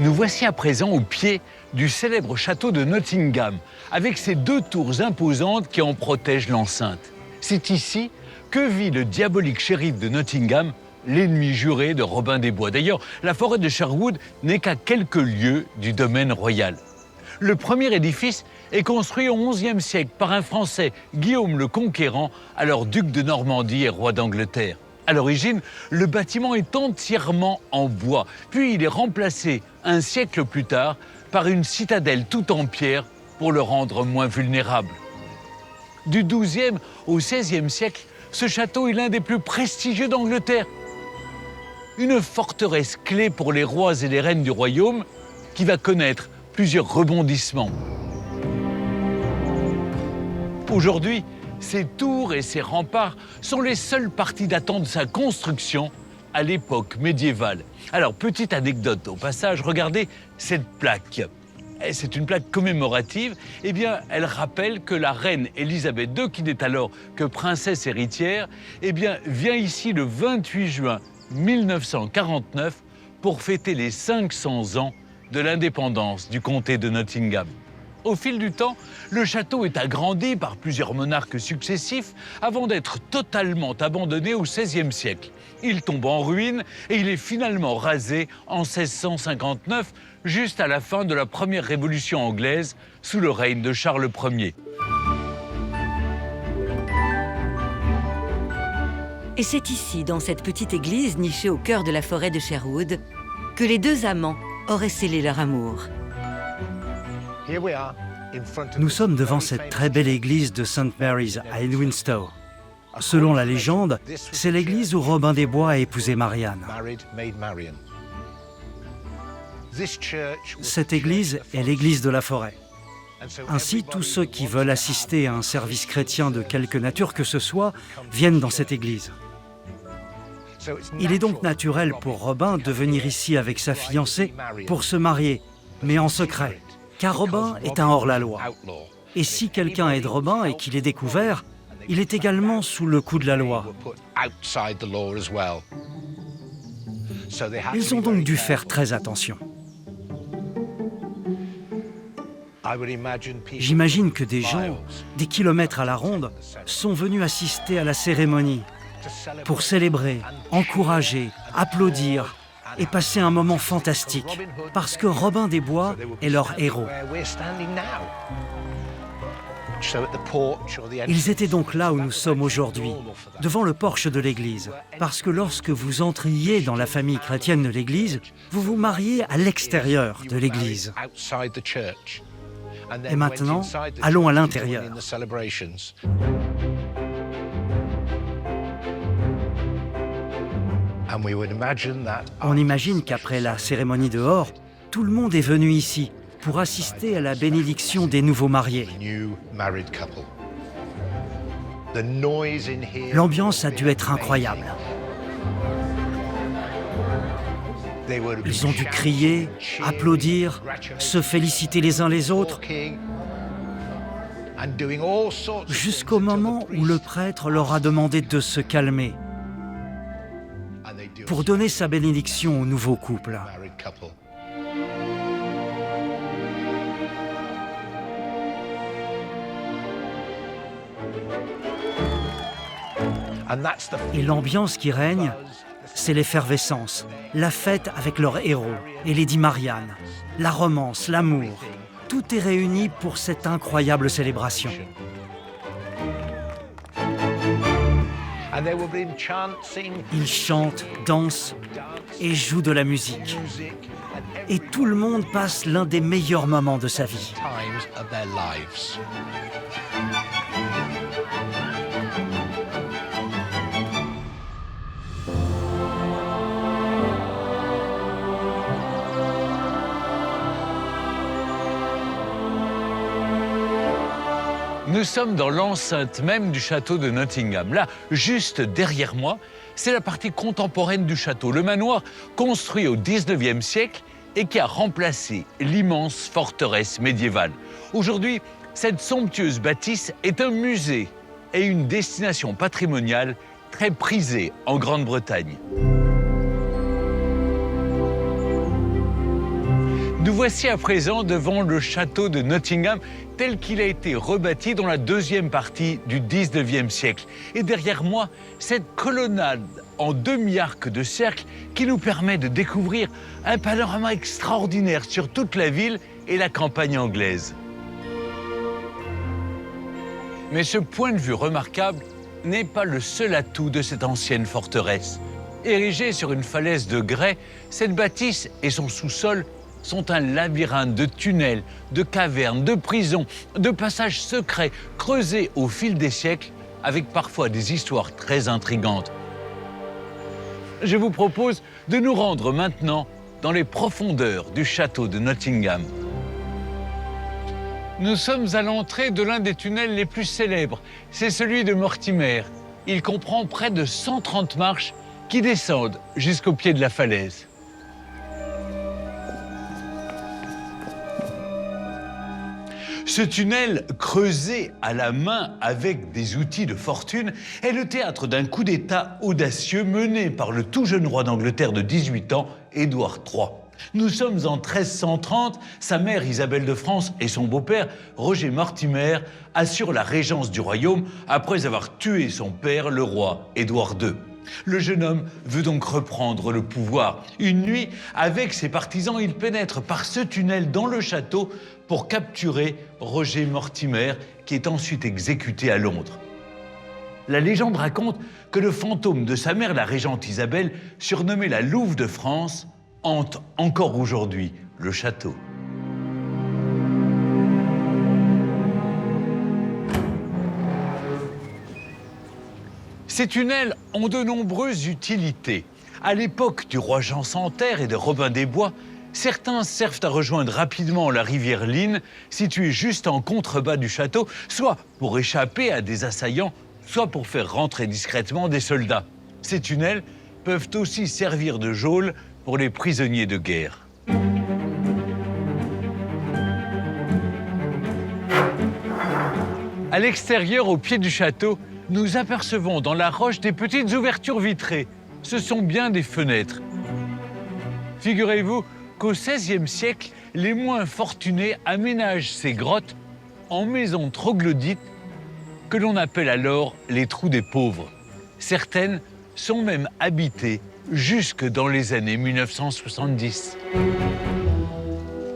Nous voici à présent au pied du célèbre château de Nottingham, avec ses deux tours imposantes qui en protègent l'enceinte. C'est ici que vit le diabolique shérif de Nottingham, l'ennemi juré de Robin des Bois. D'ailleurs, la forêt de Sherwood n'est qu'à quelques lieues du domaine royal. Le premier édifice est construit au XIe siècle par un Français, Guillaume le Conquérant, alors duc de Normandie et roi d'Angleterre. À l'origine, le bâtiment est entièrement en bois, puis il est remplacé un siècle plus tard par une citadelle toute en pierre pour le rendre moins vulnérable. Du XIIe au XVIe siècle, ce château est l'un des plus prestigieux d'Angleterre. Une forteresse clé pour les rois et les reines du royaume qui va connaître plusieurs rebondissements. Aujourd'hui, ces tours et ces remparts sont les seules parties datant de sa construction à l'époque médiévale. Alors, petite anecdote au passage, regardez cette plaque. C'est une plaque commémorative. Eh bien, elle rappelle que la reine Élisabeth II, qui n'est alors que princesse héritière, eh bien, vient ici le 28 juin 1949 pour fêter les 500 ans de l'indépendance du comté de Nottingham. Au fil du temps, le château est agrandi par plusieurs monarques successifs avant d'être totalement abandonné au XVIe siècle. Il tombe en ruine et il est finalement rasé en 1659, juste à la fin de la première révolution anglaise sous le règne de Charles Ier. Et c'est ici, dans cette petite église nichée au cœur de la forêt de Sherwood, que les deux amants auraient scellé leur amour. Nous sommes devant cette très belle église de St. Mary's à Edwinstowe. Selon la légende, c'est l'église où Robin des Bois a épousé Marianne. Cette église est l'église de la forêt. Ainsi, tous ceux qui veulent assister à un service chrétien de quelque nature que ce soit viennent dans cette église. Il est donc naturel pour Robin de venir ici avec sa fiancée pour se marier, mais en secret, car Robin est un hors-la-loi. Et si quelqu'un aide Robin et qu'il est découvert, il est également sous le coup de la loi. Ils ont donc dû faire très attention. J'imagine que des gens, des kilomètres à la ronde, sont venus assister à la cérémonie pour célébrer, encourager, applaudir et passer un moment fantastique, parce que Robin des Bois est leur héros. Ils étaient donc là où nous sommes aujourd'hui, devant le porche de l'église, parce que lorsque vous entriez dans la famille chrétienne de l'église, vous vous mariez à l'extérieur de l'église. Et maintenant, allons à l'intérieur. On imagine qu'après la cérémonie dehors, tout le monde est venu ici pour assister à la bénédiction des nouveaux mariés. L'ambiance a dû être incroyable. Ils ont dû crier, applaudir, se féliciter les uns les autres, jusqu'au moment où le prêtre leur a demandé de se calmer pour donner sa bénédiction au nouveau couple. Et l'ambiance qui règne, c'est l'effervescence, la fête avec leur héros et Lady Marianne, la romance, l'amour. Tout est réuni pour cette incroyable célébration. Ils chantent, dansent et jouent de la musique. Et tout le monde passe l'un des meilleurs moments de sa vie. Nous sommes dans l'enceinte même du château de Nottingham. Là, juste derrière moi, c'est la partie contemporaine du château, le manoir construit au XIXe siècle et qui a remplacé l'immense forteresse médiévale. Aujourd'hui, cette somptueuse bâtisse est un musée et une destination patrimoniale très prisée en Grande-Bretagne. Nous voici à présent devant le château de Nottingham tel qu'il a été rebâti dans la deuxième partie du 19e siècle. Et derrière moi, cette colonnade en demi-arc de cercle qui nous permet de découvrir un panorama extraordinaire sur toute la ville et la campagne anglaise. Mais ce point de vue remarquable n'est pas le seul atout de cette ancienne forteresse. Érigée sur une falaise de grès, cette bâtisse et son sous-sol sont un labyrinthe de tunnels, de cavernes, de prisons, de passages secrets creusés au fil des siècles avec parfois des histoires très intrigantes. Je vous propose de nous rendre maintenant dans les profondeurs du château de Nottingham. Nous sommes à l'entrée de l'un des tunnels les plus célèbres, c'est celui de Mortimer. Il comprend près de 130 marches qui descendent jusqu'au pied de la falaise. Ce tunnel, creusé à la main avec des outils de fortune, est le théâtre d'un coup d'État audacieux mené par le tout jeune roi d'Angleterre de 18 ans, Édouard III. Nous sommes en 1330, sa mère Isabelle de France et son beau-père, Roger Mortimer, assurent la régence du royaume après avoir tué son père, le roi Édouard II. Le jeune homme veut donc reprendre le pouvoir. Une nuit, avec ses partisans, il pénètre par ce tunnel dans le château pour capturer Roger Mortimer, qui est ensuite exécuté à Londres. La légende raconte que le fantôme de sa mère, la régente Isabelle, surnommée la Louve de France, hante encore aujourd'hui le château. Ces tunnels ont de nombreuses utilités. À l'époque du roi Jean sans Terre et de Robin des Bois, certains servent à rejoindre rapidement la rivière Line, située juste en contrebas du château, soit pour échapper à des assaillants, soit pour faire rentrer discrètement des soldats. Ces tunnels peuvent aussi servir de geôle pour les prisonniers de guerre. À l'extérieur, au pied du château, nous apercevons dans la roche des petites ouvertures vitrées. Ce sont bien des fenêtres. Figurez-vous qu'au XVIe siècle, les moins fortunés aménagent ces grottes en maisons troglodytes que l'on appelle alors les trous des pauvres. Certaines sont même habitées jusque dans les années 1970.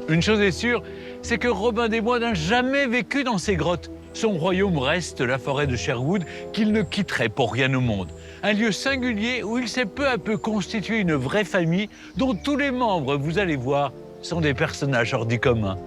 Une chose est sûre, c'est que Robin des Bois n'a jamais vécu dans ces grottes. Son royaume reste la forêt de Sherwood qu'il ne quitterait pour rien au monde. Un lieu singulier où il s'est peu à peu constitué une vraie famille dont tous les membres, vous allez voir, sont des personnages hors du commun.